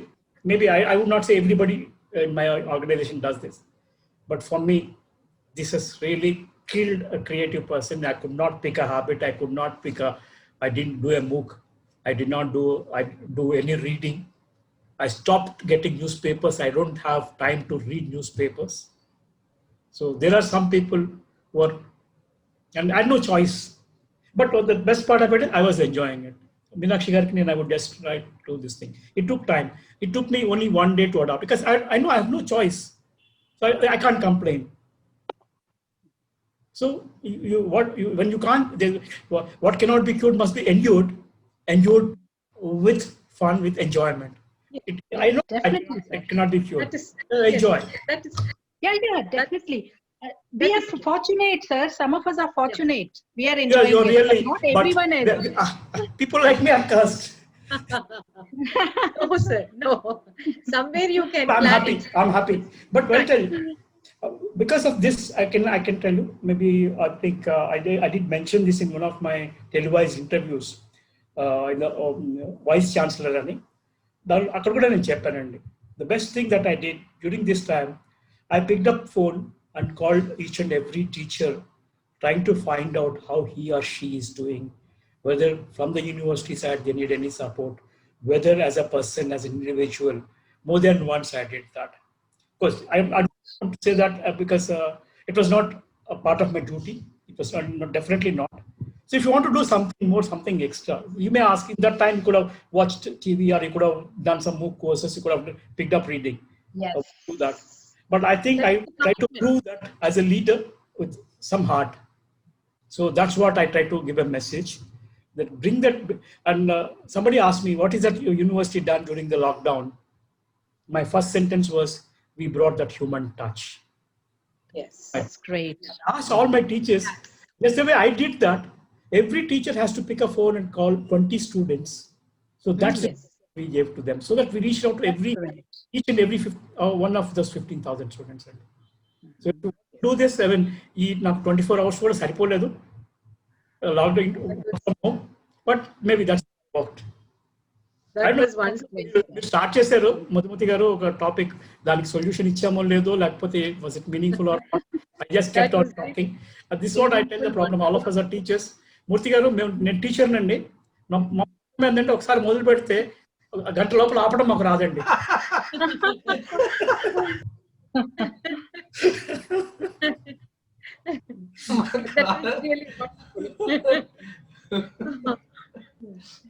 maybe I would not say everybody in my organization does this. But for me, this has really killed a creative person. I could not pick a habit. I didn't do a MOOC. I did not do any reading. I stopped getting newspapers. I don't have time to read newspapers. So there are some people who are, and I had no choice. But the best part of it, I was enjoying it. Meenakshi Garkini and I would just try to do this thing. It took time. It took me only 1 day to adopt because I know I have no choice. So I can't complain. So when you can't, what cannot be cured must be endured with fun, with enjoyment. I know it cannot be cured. That is, Enjoy. yes, that is, Yeah, definitely. We that are is- fortunate, sir. Some of us are fortunate. We are enjoying You're it, really, but not but everyone is. people like me are cursed. no, sir, no. Somewhere you can I'm plan happy. it. I'm happy. But well, tell you, because of this, I can tell you. Maybe I think I did mention this in one of my televised interviews in the Vice Chancellor. అక్కడ కూడా నేను చెప్పానండి. The best thing that I did during this time, I picked up phone and called each and every teacher, trying to find out how he or she is doing, whether from the university side they need any support, whether as a person, as an individual. More than once I did that. Of course, I don't want to say that because it was not a part of my duty. It was definitely not. So if you want to do something more, something extra, you may ask. In that time, you could have watched TV or you could have done some MOOC courses. You could have picked up reading. Yes. Do that. But I think I try to prove that as a leader with some heart. So that's what I try to give a message. That bring that. And somebody asked me, what is that your university done during the lockdown? My first sentence was, we brought that human touch. Yes. That's great. I asked all my teachers, just the way I did that, every teacher has to pick a phone and call 20 students. So that's Yes. what we gave to them. So that we reached out to each and every one of those 15,000 students. So to do this, I mean, now 24 hours for saripoledu, lockdown from home, but maybe that's worked. That was one thing. మీరు start చేశారు మధుమతి గారు ఒక topic, దానికి solution ఇచ్చామో లేదో లేకపోతే was it meaningful or I just kept on talking. This what I tell the problem, all of us are teachers. Murthy గారు నేను టీచర్ నండి, ఏంటంటే ఒకసారి మొదలు పెడితే గంట లోపల ఆపడం మాకు రాదండి. That was really wonderful.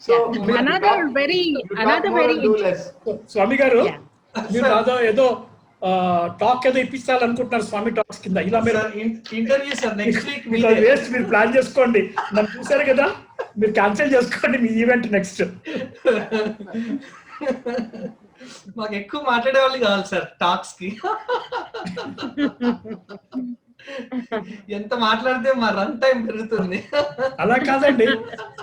So Another very do less. స్వామి గారు Yeah. మీరు నాదో ఏదో టాక్ ఏదో ఇప్పించాలనుకుంటున్నారు స్వామి టాక్స్ కింద, ఇలా మీరు interview sir next week waste, మీరు ప్లాన్ చేసుకోండి. నన్ను చూసారు కదా, మీరు క్యాన్సిల్ చేసుకోండి మీ ఈవెంట్ నెక్స్ట్. మాకు ఎక్కువ మాట్లాడే వాళ్ళు కావాలి సార్ టాక్స్ కి. ఎంత మాట్లాడితే మా రన్ టైం పెరుగుతుంది. అలా కాదండి,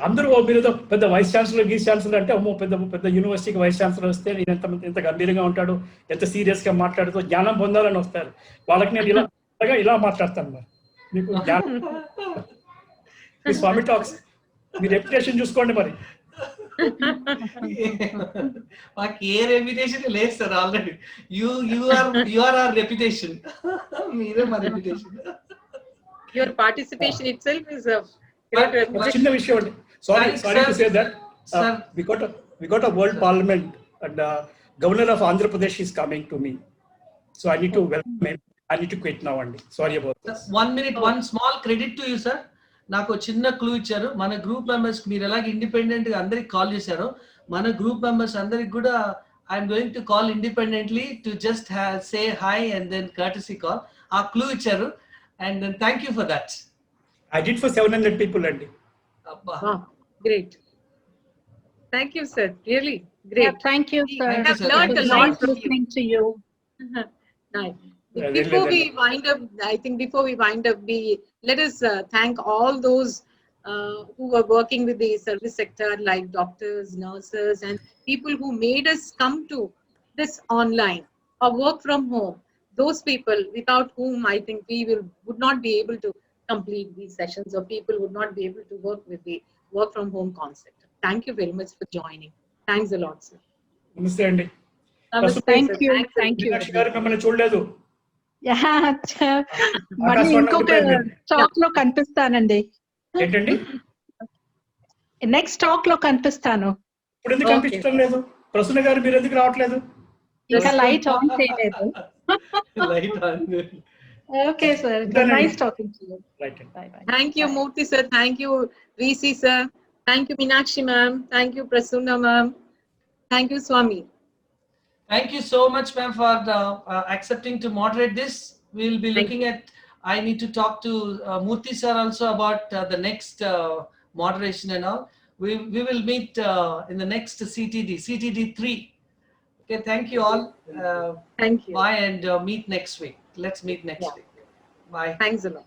అందరూ మీరు ఏదో పెద్ద వైస్ ఛాన్సలర్ గీస్ ఛాన్సలర్ అంటే అమ్మో పెద్ద యూనివర్సిటీకి వైస్ ఛాన్సలర్ వస్తే నేను ఎంత గంభీరంగా ఉంటాడు, ఎంత సీరియస్ గా మాట్లాడుతూ జ్ఞానం పొందాలని వస్తారు. వాళ్ళకి నేను ఇలా అలాగా ఇలా మాట్లాడతాను మరి మీకు మీ స్వామి టాక్స్ మీ రెప్యుటేషన్ చూసుకోండి మరి. మాకు ఏ రెప్యుటేషన్ లేదు sir already. You are our reputation. మీరే మా reputation. Your participation itself is a But- great ఒక చిన్న విషయం అండి. Sorry Sir, to say that sir. we got a world parliament and governor of Andhra Pradesh is coming to me, so I need to welcome him. I need to quit now అండి. Sorry about this. 1 minute, one small credit to you, sir. నాకు చిన్న clue ఇచ్చారు. మన group members మీరు ఎలాగ independent గా అందరికి call చేశారో మన గ్రూప్ మెంబర్స్ అందరికి కూడా I'm going to call independently to just say hi and then courtesy call. ఆ క్లూ ఇచ్చారు and then thank you for that. I did for 700 people అండి. అబ్బా. Wow, great. Thank you, sir. Really great. Yeah, thank you, sir. Thank you, sir. learned Thank a you, lot Nice from you. listening to you. Nice. Yeah, Before really, we wind up, I think before we wind up, let us thank all those who are working with the service sector, like doctors, nurses, and people who made us come to this online or work from home. Those people without whom I think we would not be able to complete these sessions, or people would not be able to work with the work from home concept. Thank you very much for joining. Thanks a lot, sir. నమస్తే అండి. Namaste, Thank sir. you. Thanks a Thank you. Meenakshi గారు మిమ్మల్ని చూడలేదు. Yeah, మళ్ళీ ఆకాశవాణి ఇంకొక ఉండిపోయింది. Talk లో కనిపిస్తానండి. ఏంటండి నెక్స్ట్ టాక్ లో కనిపిస్తాను. ఇప్పుడు ఎందుకు Okay. కనిపించడం లేదు? ప్రసన్న గారు మీరు ఎందుకు రావట్లేదు? ఇంకా లైట్ ఆన్ చేయలేదు. Light on. Okay sir, nice talking to you. Right అండి. Bye bye. Thank you, Murthy sir. Thank you, VC sir. Thank you, Meenakshi ma'am. Thank you, Prasunna ma'am. Thank you, Swami. Thank you so much, ma'am, for accepting to moderate this. We'll be Thank looking at. I need to talk to Murthy sir also about the next moderation and all. We will meet in the next CTD 3. Okay, thank you all. Thank you. Bye and meet next week. Let's meet next Yeah. week. Bye. Thanks a lot.